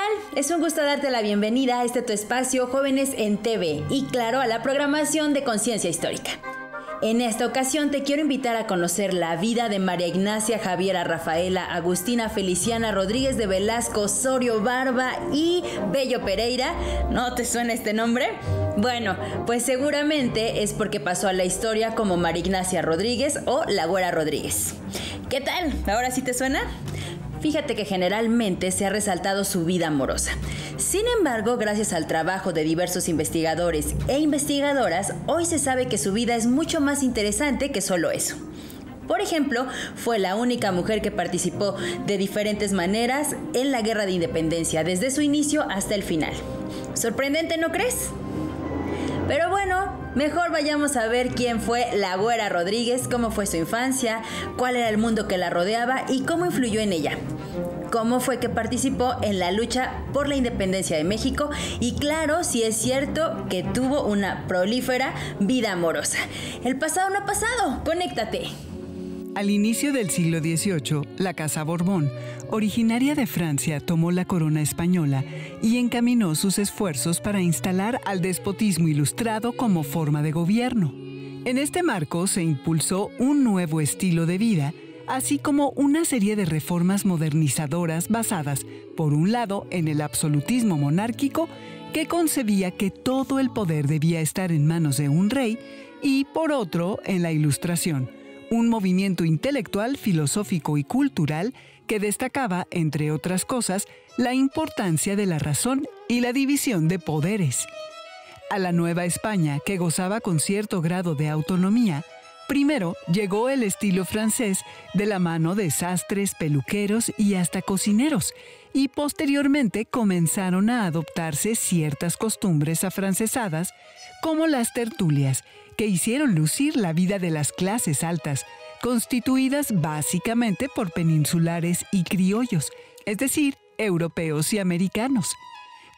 tal? Es un gusto darte la bienvenida a este tu espacio Jóvenes en TV y claro, a la programación de Conciencia Histórica. En esta ocasión te quiero invitar a conocer la vida de María Ignacia Javiera Rafaela Agustina Feliciana Rodríguez de Velasco Osorio Barba y Bello Pereira. ¿No te suena este nombre? Bueno, pues seguramente es porque pasó a la historia como María Ignacia Rodríguez o la Güera Rodríguez. ¿Qué tal? ¿Ahora sí te suena? Fíjate que generalmente se ha resaltado su vida amorosa. Sin embargo, gracias al trabajo de diversos investigadores e investigadoras, hoy se sabe que su vida es mucho más interesante que solo eso. Por ejemplo, fue la única mujer que participó de diferentes maneras en la Guerra de Independencia, desde su inicio hasta el final. ¿Sorprendente, no crees? Pero bueno, mejor vayamos a ver quién fue la Güera Rodríguez, cómo fue su infancia, cuál era el mundo que la rodeaba y cómo influyó en ella. Cómo fue que participó en la lucha por la independencia de México y claro, si es cierto que tuvo una prolífera vida amorosa. El pasado no ha pasado, conéctate. Al inicio del siglo XVIII, la Casa Borbón, originaria de Francia, tomó la corona española y encaminó sus esfuerzos para instalar al despotismo ilustrado como forma de gobierno. En este marco se impulsó un nuevo estilo de vida, así como una serie de reformas modernizadoras basadas, por un lado, en el absolutismo monárquico, que concebía que todo el poder debía estar en manos de un rey, y por otro, en la Ilustración, un movimiento intelectual, filosófico y cultural que destacaba, entre otras cosas, la importancia de la razón y la división de poderes. A la Nueva España, que gozaba con cierto grado de autonomía, primero llegó el estilo francés de la mano de sastres, peluqueros y hasta cocineros, y posteriormente comenzaron a adoptarse ciertas costumbres afrancesadas, como las tertulias, que hicieron lucir la vida de las clases altas, constituidas básicamente por peninsulares y criollos, es decir, europeos y americanos.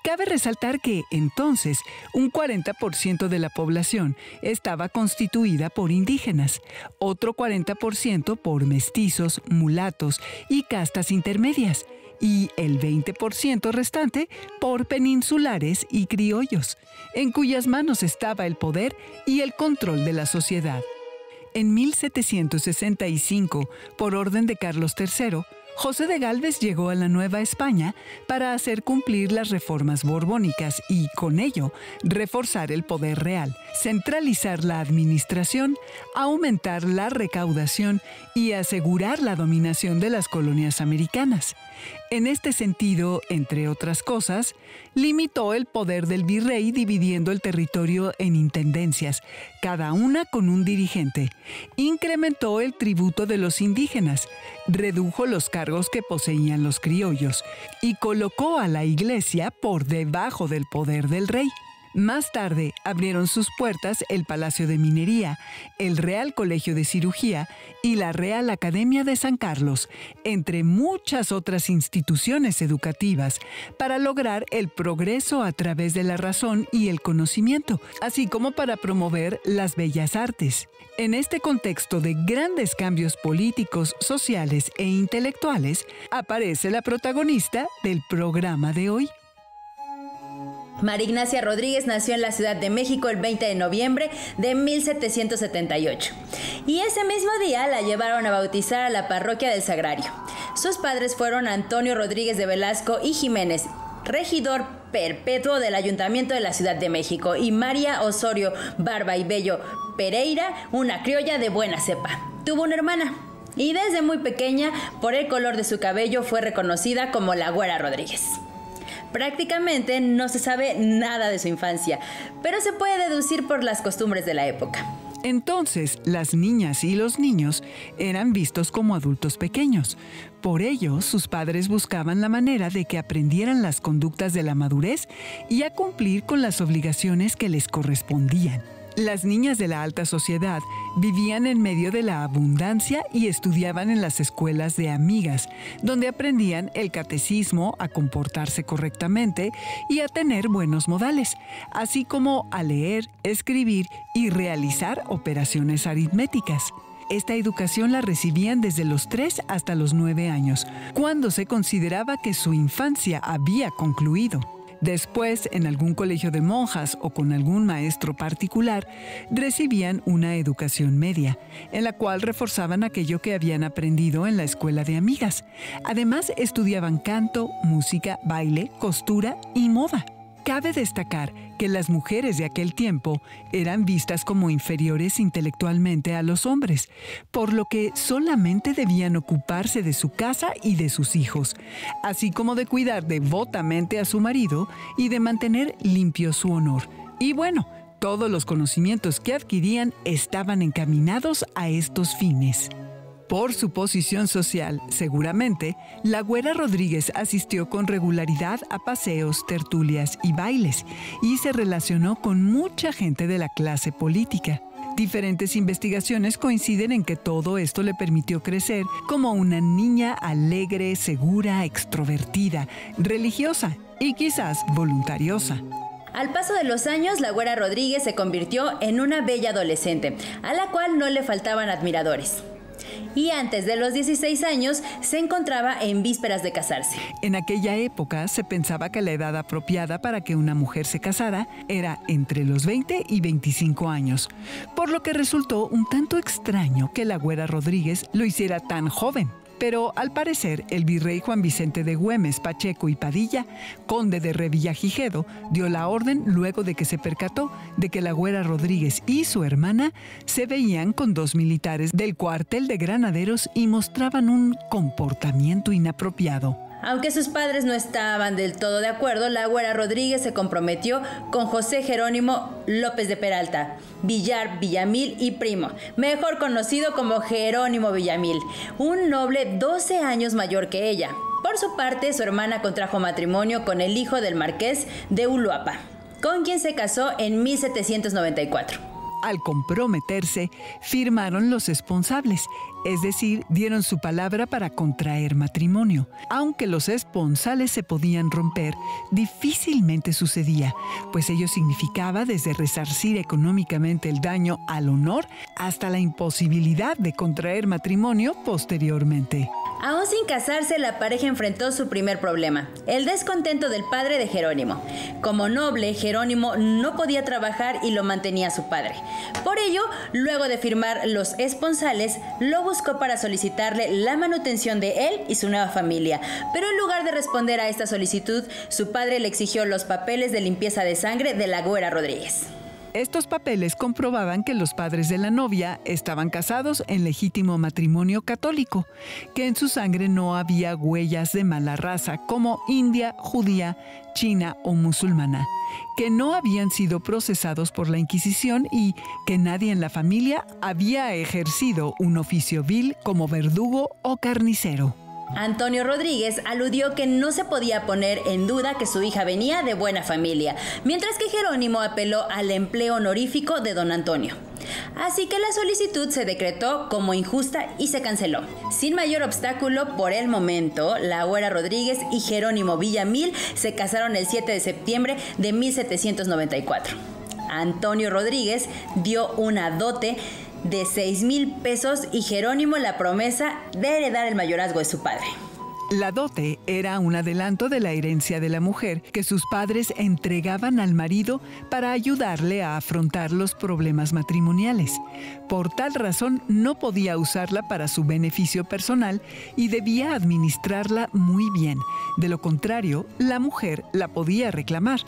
Cabe resaltar que, entonces, un 40% de la población estaba constituida por indígenas, otro 40% por mestizos, mulatos y castas intermedias, y el 20% restante por peninsulares y criollos, en cuyas manos estaba el poder y el control de la sociedad. En 1765, por orden de Carlos III, José de Gálvez llegó a la Nueva España para hacer cumplir las reformas borbónicas y, con ello, reforzar el poder real, centralizar la administración, aumentar la recaudación y asegurar la dominación de las colonias americanas. En este sentido, entre otras cosas, limitó el poder del virrey dividiendo el territorio en intendencias, cada una con un dirigente, incrementó el tributo de los indígenas, redujo los cargos que poseían los criollos y colocó a la iglesia por debajo del poder del rey. Más tarde abrieron sus puertas el Palacio de Minería, el Real Colegio de Cirugía y la Real Academia de San Carlos, entre muchas otras instituciones educativas, para lograr el progreso a través de la razón y el conocimiento, así como para promover las bellas artes. En este contexto de grandes cambios políticos, sociales e intelectuales, aparece la protagonista del programa de hoy. María Ignacia Rodríguez nació en la Ciudad de México el 20 de noviembre de 1778 y ese mismo día la llevaron a bautizar a la parroquia del Sagrario. Sus padres fueron Antonio Rodríguez de Velasco y Jiménez, regidor perpetuo del Ayuntamiento de la Ciudad de México, y María Osorio Barba y Bello Pereira, una criolla de buena cepa. Tuvo una hermana y desde muy pequeña, por el color de su cabello, fue reconocida como la Güera Rodríguez. Prácticamente no se sabe nada de su infancia, pero se puede deducir por las costumbres de la época. Entonces, las niñas y los niños eran vistos como adultos pequeños. Por ello, sus padres buscaban la manera de que aprendieran las conductas de la madurez y a cumplir con las obligaciones que les correspondían. Las niñas de la alta sociedad vivían en medio de la abundancia y estudiaban en las escuelas de amigas, donde aprendían el catecismo, a comportarse correctamente y a tener buenos modales, así como a leer, escribir y realizar operaciones aritméticas. Esta educación la recibían desde los 3 hasta los 9 años, cuando se consideraba que su infancia había concluido. Después, en algún colegio de monjas o con algún maestro particular, recibían una educación media, en la cual reforzaban aquello que habían aprendido en la escuela de amigas. Además, estudiaban canto, música, baile, costura y moda. Cabe destacar que las mujeres de aquel tiempo eran vistas como inferiores intelectualmente a los hombres, por lo que solamente debían ocuparse de su casa y de sus hijos, así como de cuidar devotamente a su marido y de mantener limpio su honor. Y bueno, todos los conocimientos que adquirían estaban encaminados a estos fines. Por su posición social, seguramente, la Güera Rodríguez asistió con regularidad a paseos, tertulias y bailes, y se relacionó con mucha gente de la clase política. Diferentes investigaciones coinciden en que todo esto le permitió crecer como una niña alegre, segura, extrovertida, religiosa y quizás voluntariosa. Al paso de los años, la Güera Rodríguez se convirtió en una bella adolescente, a la cual no le faltaban admiradores. Y antes de los 16 años se encontraba en vísperas de casarse. En aquella época se pensaba que la edad apropiada para que una mujer se casara era entre los 20 y 25 años, por lo que resultó un tanto extraño que la Güera Rodríguez lo hiciera tan joven. Pero al parecer el virrey Juan Vicente de Güemes, Pacheco y Padilla, conde de Revillagigedo, dio la orden luego de que se percató de que la Güera Rodríguez y su hermana se veían con 2 militares del cuartel de granaderos y mostraban un comportamiento inapropiado. Aunque sus padres no estaban del todo de acuerdo, la Güera Rodríguez se comprometió con José Jerónimo López de Peralta, Villar Villamil y primo, mejor conocido como Jerónimo Villamil, un noble 12 años mayor que ella. Por su parte, su hermana contrajo matrimonio con el hijo del marqués de Uluapa, con quien se casó en 1794. Al comprometerse, firmaron los esponsables, es decir, dieron su palabra para contraer matrimonio. Aunque los esponsales se podían romper, difícilmente sucedía, pues ello significaba desde resarcir económicamente el daño al honor hasta la imposibilidad de contraer matrimonio posteriormente. Aún sin casarse, la pareja enfrentó su primer problema, el descontento del padre de Jerónimo. Como noble, Jerónimo no podía trabajar y lo mantenía su padre. Por ello, luego de firmar los esponsales, lo buscó para solicitarle la manutención de él y su nueva familia. Pero en lugar de responder a esta solicitud, su padre le exigió los papeles de limpieza de sangre de la Güera Rodríguez. Estos papeles comprobaban que los padres de la novia estaban casados en legítimo matrimonio católico, que en su sangre no había huellas de mala raza como india, judía, china o musulmana, que no habían sido procesados por la Inquisición y que nadie en la familia había ejercido un oficio vil como verdugo o carnicero. Antonio Rodríguez aludió que no se podía poner en duda que su hija venía de buena familia, mientras que Jerónimo apeló al empleo honorífico de don Antonio. Así que la solicitud se decretó como injusta y se canceló. Sin mayor obstáculo por el momento, la Güera Rodríguez y Jerónimo Villamil se casaron el 7 de septiembre de 1794. Antonio Rodríguez dio una dote de 6,000 pesos y Jerónimo la promesa de heredar el mayorazgo de su padre. La dote era un adelanto de la herencia de la mujer que sus padres entregaban al marido para ayudarle a afrontar los problemas matrimoniales. Por tal razón, no podía usarla para su beneficio personal y debía administrarla muy bien. De lo contrario, la mujer la podía reclamar.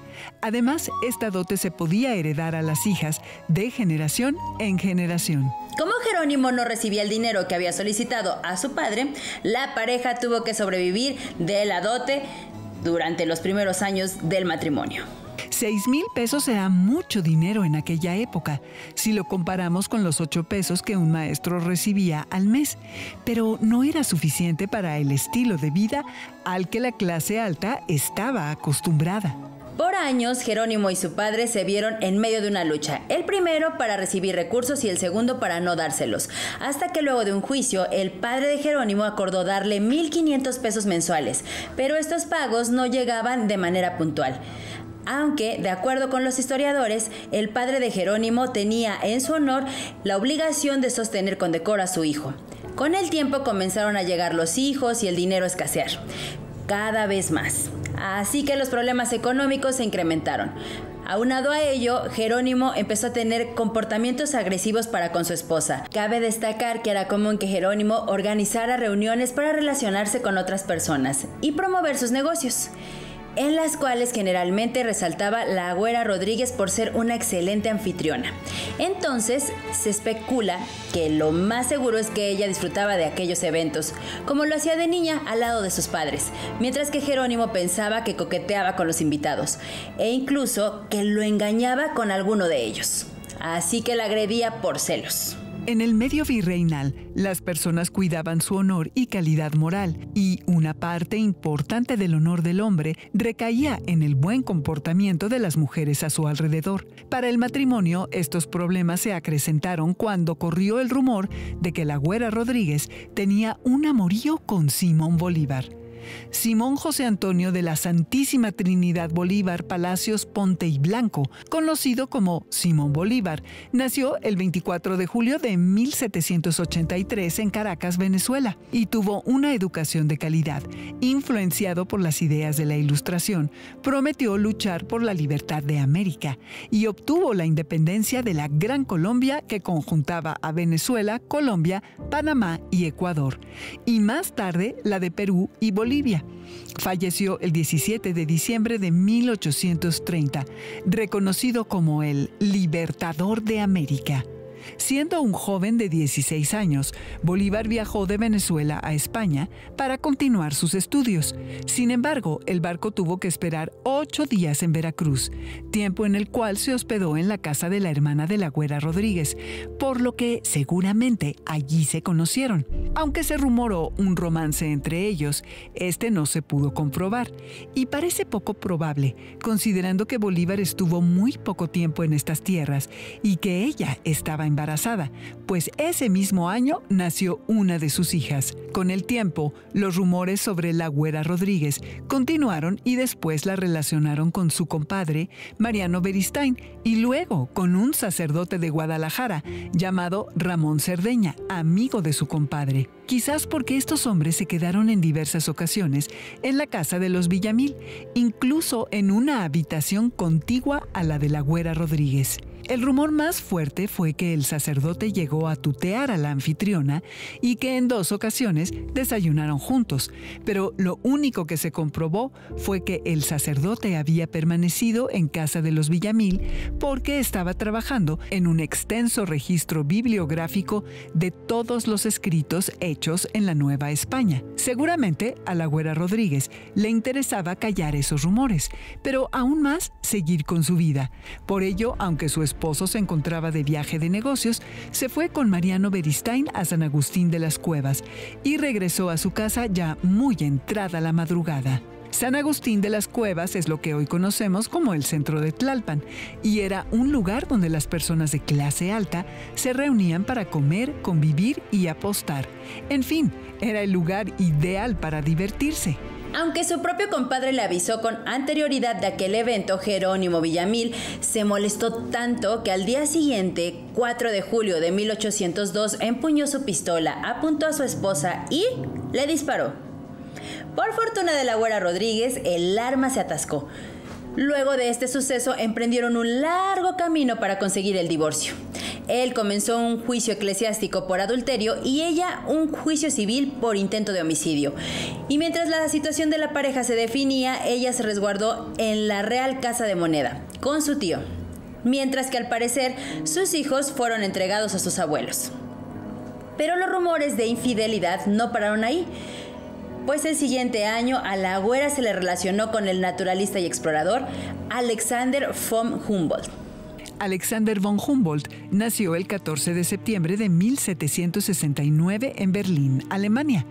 Además, esta dote se podía heredar a las hijas de generación en generación. Como Jerónimo no recibía el dinero que había solicitado a su padre, la pareja tuvo que sobrevivir de la dote durante los primeros años del matrimonio. 6,000 pesos era mucho dinero en aquella época, si lo comparamos con los 8 pesos que un maestro recibía al mes, pero no era suficiente para el estilo de vida al que la clase alta estaba acostumbrada. Por años, Jerónimo y su padre se vieron en medio de una lucha, el primero para recibir recursos y el segundo para no dárselos, hasta que luego de un juicio, el padre de Jerónimo acordó darle 1,500 pesos mensuales, pero estos pagos no llegaban de manera puntual. aunque, de acuerdo con los historiadores, el padre de Jerónimo tenía en su honor la obligación de sostener con decoro a su hijo. Con el tiempo comenzaron a llegar los hijos y el dinero a escasear, cada vez más. Así que los problemas económicos se incrementaron. Aunado a ello, Jerónimo empezó a tener comportamientos agresivos para con su esposa. Cabe destacar que era común que Jerónimo organizara reuniones para relacionarse con otras personas y promover sus negocios, en las cuales generalmente resaltaba la Güera Rodríguez por ser una excelente anfitriona. Entonces, se especula que lo más seguro es que ella disfrutaba de aquellos eventos, como lo hacía de niña al lado de sus padres, mientras que Jerónimo pensaba que coqueteaba con los invitados, e incluso que lo engañaba con alguno de ellos. Así que la agredía por celos. En el medio virreinal, las personas cuidaban su honor y calidad moral, y una parte importante del honor del hombre recaía en el buen comportamiento de las mujeres a su alrededor. Para el matrimonio, estos problemas se acrecentaron cuando corrió el rumor de que la Güera Rodríguez tenía un amorío con Simón Bolívar. Simón José Antonio de la Santísima Trinidad Bolívar Palacios Ponte y Blanco, conocido como Simón Bolívar, nació el 24 de julio de 1783 en Caracas, Venezuela, y tuvo una educación de calidad. Influenciado por las ideas de la Ilustración, prometió luchar por la libertad de América y obtuvo la independencia de la Gran Colombia, que conjuntaba a Venezuela, Colombia, Panamá y Ecuador, y más tarde la de Perú y Bolivia. Falleció el 17 de diciembre de 1830, reconocido como el Libertador de América. Siendo un joven de 16 años, Bolívar viajó de Venezuela a España para continuar sus estudios. Sin embargo, el barco tuvo que esperar 8 días en Veracruz, tiempo en el cual se hospedó en la casa de la hermana de la Güera Rodríguez, por lo que seguramente allí se conocieron. Aunque se rumoró un romance entre ellos, este no se pudo comprobar, y parece poco probable, considerando que Bolívar estuvo muy poco tiempo en estas tierras y que ella estaba embarazada, pues ese mismo año nació una de sus hijas. Con el tiempo, los rumores sobre la Güera Rodríguez continuaron y después la relacionaron con su compadre, Mariano Beristain, y luego con un sacerdote de Guadalajara llamado Ramón Cerdeña, amigo de su compadre. Quizás porque estos hombres se quedaron en diversas ocasiones en la casa de los Villamil, incluso en una habitación contigua a la de la Güera Rodríguez. El rumor más fuerte fue que el sacerdote llegó a tutear a la anfitriona y que en 2 ocasiones desayunaron juntos, pero lo único que se comprobó fue que el sacerdote había permanecido en casa de los Villamil porque estaba trabajando en un extenso registro bibliográfico de todos los escritos hechos en la Nueva España. Seguramente a la Güera Rodríguez le interesaba callar esos rumores, pero aún más seguir con su vida. Por ello, aunque su esposo se encontraba de viaje de negocios, se fue con Mariano Beristain a San Agustín de las Cuevas y regresó a su casa ya muy entrada la madrugada. San Agustín de las Cuevas es lo que hoy conocemos como el centro de Tlalpan, y era un lugar donde las personas de clase alta se reunían para comer, convivir y apostar. En fin, era el lugar ideal para divertirse. Aunque su propio compadre le avisó con anterioridad de aquel evento, Jerónimo Villamil se molestó tanto que al día siguiente, 4 de julio de 1802, empuñó su pistola, apuntó a su esposa y le disparó. Por fortuna de la Güera Rodríguez, el arma se atascó. Luego de este suceso, emprendieron un largo camino para conseguir el divorcio. Él comenzó un juicio eclesiástico por adulterio y ella un juicio civil por intento de homicidio. Y mientras la situación de la pareja se definía, ella se resguardó en la Real Casa de Moneda con su tío, mientras que al parecer sus hijos fueron entregados a sus abuelos. Pero los rumores de infidelidad no pararon ahí, pues el siguiente año a la Güera se le relacionó con el naturalista y explorador Alexander von Humboldt. Alexander von Humboldt nació el 14 de septiembre de 1769 en Berlín, Alemania,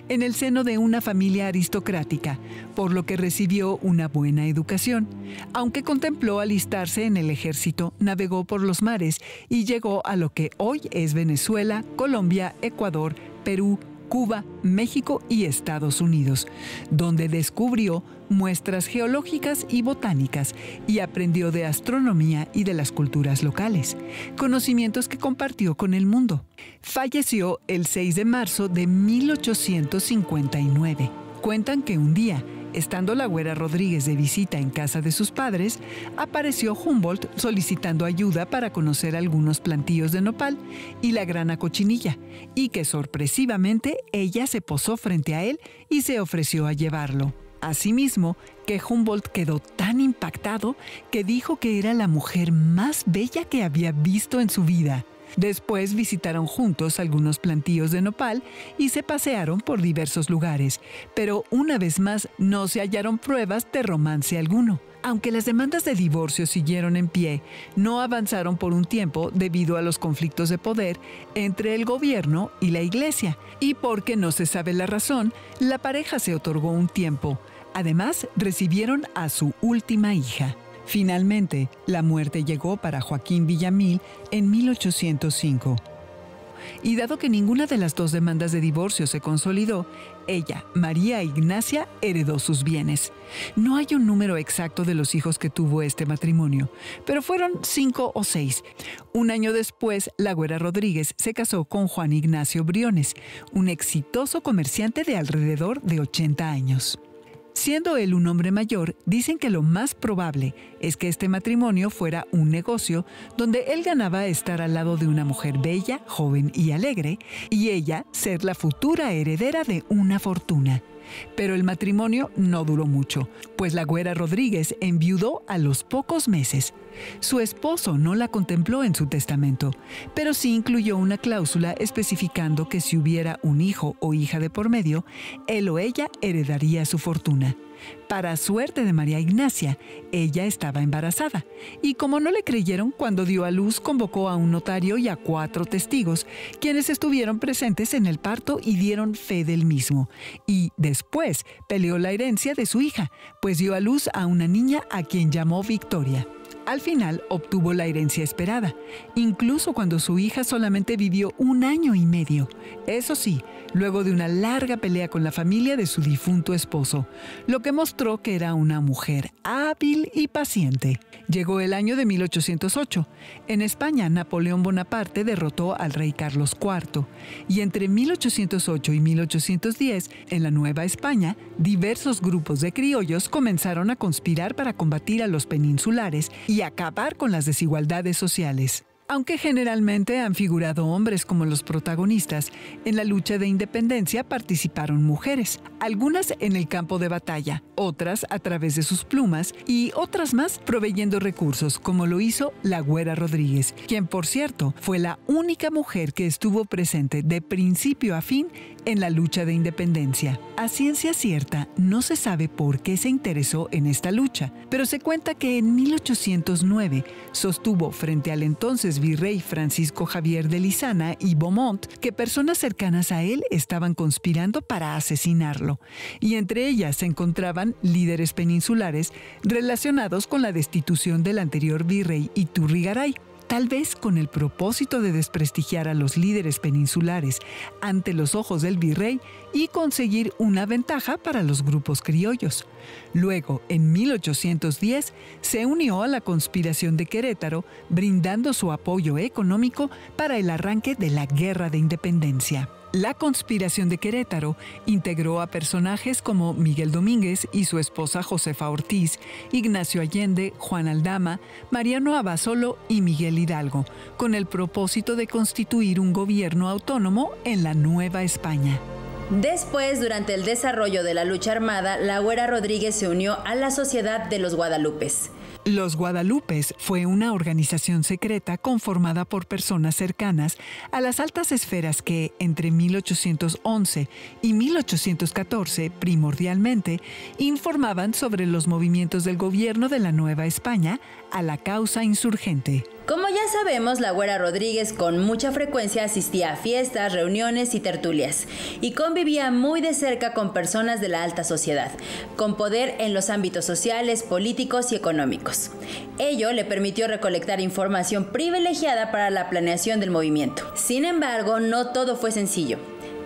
en el seno de una familia aristocrática, por lo que recibió una buena educación. Aunque contempló alistarse en el ejército, navegó por los mares y llegó a lo que hoy es Venezuela, Colombia, Ecuador, Perú, Cuba, México y Estados Unidos, donde descubrió muestras geológicas y botánicas y aprendió de astronomía y de las culturas locales, conocimientos que compartió con el mundo. Falleció el 6 de marzo de 1859. Cuentan que un día, estando la Güera Rodríguez de visita en casa de sus padres, apareció Humboldt solicitando ayuda para conocer algunos plantíos de nopal y la grana cochinilla, y que sorpresivamente ella se posó frente a él y se ofreció a llevarlo. Asimismo, que Humboldt quedó tan impactado que dijo que era la mujer más bella que había visto en su vida. Después visitaron juntos algunos plantíos de nopal y se pasearon por diversos lugares, pero una vez más no se hallaron pruebas de romance alguno. Aunque las demandas de divorcio siguieron en pie, no avanzaron por un tiempo debido a los conflictos de poder entre el gobierno y la iglesia, y porque no se sabe la razón, la pareja se otorgó un tiempo. Además, recibieron a su última hija. Finalmente, la muerte llegó para Joaquín Villamil en 1805. Y dado que ninguna de las dos demandas de divorcio se consolidó, ella, María Ignacia, heredó sus bienes. No hay un número exacto de los hijos que tuvo este matrimonio, pero fueron 5 o 6. Un año después, la Güera Rodríguez se casó con Juan Ignacio Briones, un exitoso comerciante de alrededor de 80 años. Siendo él un hombre mayor, dicen que lo más probable es que este matrimonio fuera un negocio donde él ganaba estar al lado de una mujer bella, joven y alegre, y ella ser la futura heredera de una fortuna. Pero el matrimonio no duró mucho, pues la Güera Rodríguez enviudó a los pocos meses. Su esposo no la contempló en su testamento, pero sí incluyó una cláusula especificando que si hubiera un hijo o hija de por medio, él o ella heredaría su fortuna. Para suerte de María Ignacia, ella estaba embarazada, y como no le creyeron, cuando dio a luz convocó a un notario y a 4 testigos, quienes estuvieron presentes en el parto y dieron fe del mismo. Y después peleó la herencia de su hija, pues dio a luz a una niña a quien llamó Victoria. Al final obtuvo la herencia esperada, incluso cuando su hija solamente vivió 1 año y medio. Eso sí, luego de una larga pelea con la familia de su difunto esposo, lo que mostró que era una mujer hábil y paciente. Llegó el año de 1808. En España, Napoleón Bonaparte derrotó al rey Carlos IV, y entre 1808 y 1810, en la Nueva España, diversos grupos de criollos comenzaron a conspirar para combatir a los peninsulares y acabar con las desigualdades sociales. Aunque generalmente han figurado hombres como los protagonistas, en la lucha de independencia participaron mujeres, algunas en el campo de batalla, otras a través de sus plumas y otras más proveyendo recursos, como lo hizo la Güera Rodríguez, quien, por cierto, fue la única mujer que estuvo presente de principio a fin en la lucha de independencia. A ciencia cierta, no se sabe por qué se interesó en esta lucha, pero se cuenta que en 1809 sostuvo frente al entonces virrey Francisco Javier de Lizana y Beaumont que personas cercanas a él estaban conspirando para asesinarlo, y entre ellas se encontraban líderes peninsulares relacionados con la destitución del anterior virrey Iturrigaray, tal vez con el propósito de desprestigiar a los líderes peninsulares ante los ojos del virrey y conseguir una ventaja para los grupos criollos. Luego, en 1810, se unió a la conspiración de Querétaro, brindando su apoyo económico para el arranque de la Guerra de Independencia. La conspiración de Querétaro integró a personajes como Miguel Domínguez y su esposa Josefa Ortiz, Ignacio Allende, Juan Aldama, Mariano Abasolo y Miguel Hidalgo, con el propósito de constituir un gobierno autónomo en la Nueva España. Después, durante el desarrollo de la lucha armada, la Güera Rodríguez se unió a la Sociedad de los Guadalupes. Los Guadalupes fue una organización secreta conformada por personas cercanas a las altas esferas que, entre 1811 y 1814, primordialmente, informaban sobre los movimientos del gobierno de la Nueva España a la causa insurgente. Como ya sabemos, la Güera Rodríguez con mucha frecuencia asistía a fiestas, reuniones y tertulias, y convivía muy de cerca con personas de la alta sociedad, con poder en los ámbitos sociales, políticos y económicos. Ello le permitió recolectar información privilegiada para la planeación del movimiento. Sin embargo, no todo fue sencillo.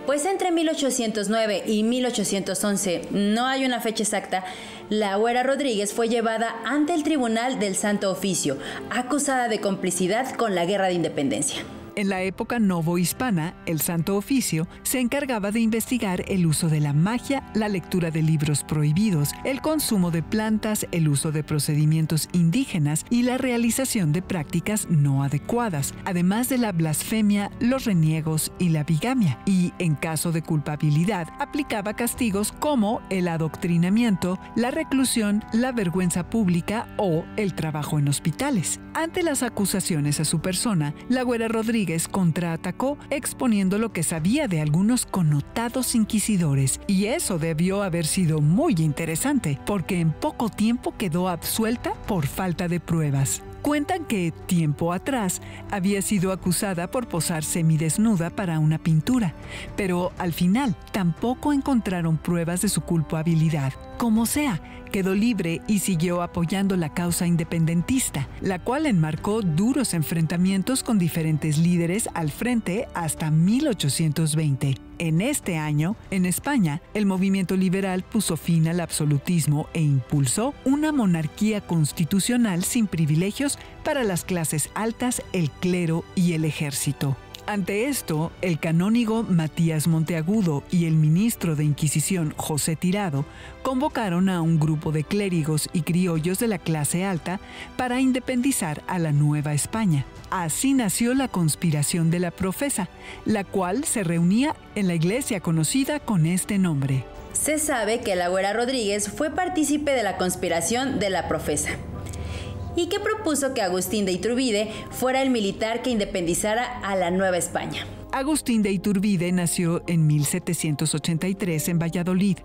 Pues entre 1809 y 1811, no hay una fecha exacta, la Güera Rodríguez fue llevada ante el Tribunal del Santo Oficio, acusada de complicidad con la Guerra de Independencia. En la época novohispana, el Santo Oficio se encargaba de investigar el uso de la magia, la lectura de libros prohibidos, el consumo de plantas, el uso de procedimientos indígenas y la realización de prácticas no adecuadas, además de la blasfemia, los reniegos y la bigamia. Y, en caso de culpabilidad, aplicaba castigos como el adoctrinamiento, la reclusión, la vergüenza pública o el trabajo en hospitales. Ante las acusaciones a su persona, la Güera Rodríguez contraatacó exponiendo lo que sabía de algunos connotados inquisidores, y eso debió haber sido muy interesante, porque en poco tiempo quedó absuelta por falta de pruebas. Cuentan que, tiempo atrás, había sido acusada por posar semidesnuda para una pintura, pero al final tampoco encontraron pruebas de su culpabilidad. Como sea, quedó libre y siguió apoyando la causa independentista, la cual enmarcó duros enfrentamientos con diferentes líderes al frente hasta 1820. En este año, en España, el movimiento liberal puso fin al absolutismo e impulsó una monarquía constitucional sin privilegios para las clases altas, el clero y el ejército. Ante esto, el canónigo Matías Monteagudo y el ministro de Inquisición José Tirado convocaron a un grupo de clérigos y criollos de la clase alta para independizar a la Nueva España. Así nació la conspiración de la Profesa, la cual se reunía en la iglesia conocida con este nombre. Se sabe que la Güera Rodríguez fue partícipe de la conspiración de la Profesa y que propuso que Agustín de Iturbide fuera el militar que independizara a la Nueva España. Agustín de Iturbide nació en 1783 en Valladolid,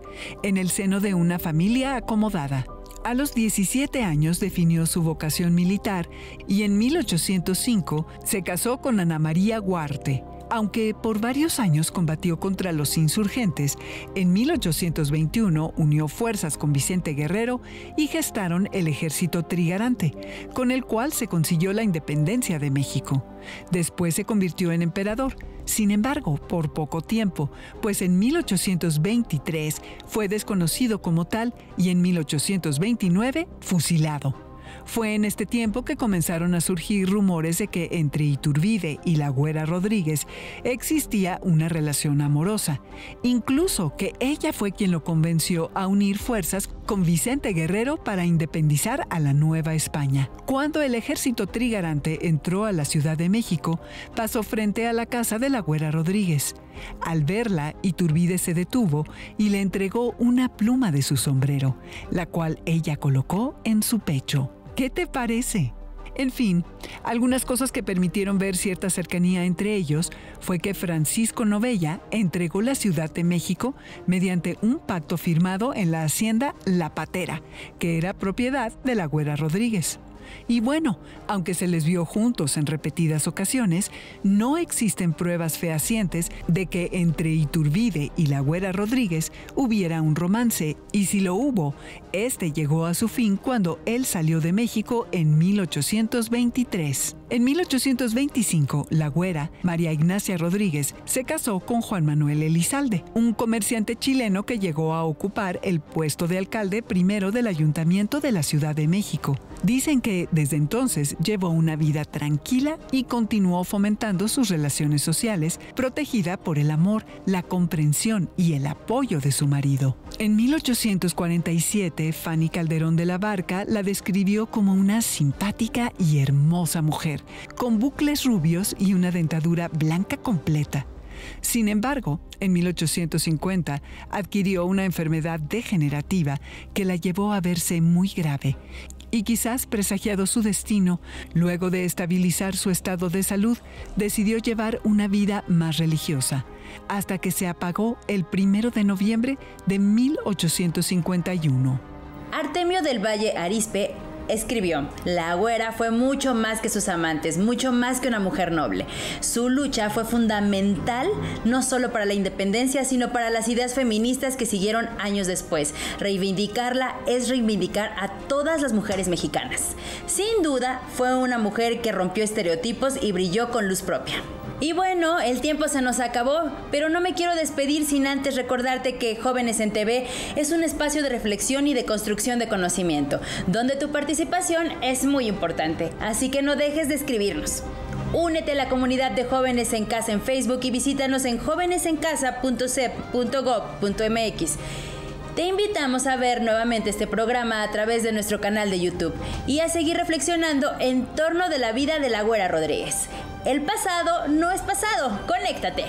en el seno de una familia acomodada. A los 17 años definió su vocación militar y en 1805 se casó con Ana María Guarte. Aunque por varios años combatió contra los insurgentes, en 1821 unió fuerzas con Vicente Guerrero y gestaron el Ejército Trigarante, con el cual se consiguió la independencia de México. Después se convirtió en emperador, sin embargo, por poco tiempo, pues en 1823 fue desconocido como tal y en 1829 fusilado. Fue en este tiempo que comenzaron a surgir rumores de que entre Iturbide y la Güera Rodríguez existía una relación amorosa, incluso que ella fue quien lo convenció a unir fuerzas con Vicente Guerrero para independizar a la Nueva España. Cuando el ejército trigarante entró a la Ciudad de México, pasó frente a la casa de la Güera Rodríguez. Al verla, Iturbide se detuvo y le entregó una pluma de su sombrero, la cual ella colocó en su pecho. ¿Qué te parece? En fin, algunas cosas que permitieron ver cierta cercanía entre ellos fue que Francisco Novella entregó la Ciudad de México mediante un pacto firmado en la hacienda La Patera, que era propiedad de la Güera Rodríguez. Y bueno, aunque se les vio juntos en repetidas ocasiones, no existen pruebas fehacientes de que entre Iturbide y la Güera Rodríguez hubiera un romance, y si lo hubo, este llegó a su fin cuando él salió de México en 1823. En 1825, la Güera, María Ignacia Rodríguez, se casó con Juan Manuel Elizalde, un comerciante chileno que llegó a ocupar el puesto de alcalde primero del Ayuntamiento de la Ciudad de México. Dicen que desde entonces llevó una vida tranquila y continuó fomentando sus relaciones sociales, protegida por el amor, la comprensión y el apoyo de su marido. En 1847, Fanny Calderón de la Barca la describió como una simpática y hermosa mujer, con bucles rubios y una dentadura blanca completa. Sin embargo, en 1850 adquirió una enfermedad degenerativa que la llevó a verse muy grave. Y quizás presagiado su destino, luego de estabilizar su estado de salud, decidió llevar una vida más religiosa, hasta que se apagó el 1 de noviembre de 1851. Artemio del Valle Arizpe escribió: la Güera fue mucho más que sus amantes, mucho más que una mujer noble. Su lucha fue fundamental no solo para la independencia, sino para las ideas feministas que siguieron años después. Reivindicarla es reivindicar a todas las mujeres mexicanas. Sin duda, fue una mujer que rompió estereotipos y brilló con luz propia. Y bueno, el tiempo se nos acabó, pero no me quiero despedir sin antes recordarte que Jóvenes en TV es un espacio de reflexión y de construcción de conocimiento, donde tu participación es muy importante, así que no dejes de escribirnos. Únete a la comunidad de Jóvenes en Casa en Facebook y visítanos en jovenesencasa.cep.gov.mx. Te invitamos a ver nuevamente este programa a través de nuestro canal de YouTube y a seguir reflexionando en torno de la vida de la Güera Rodríguez. El pasado no es pasado, conéctate.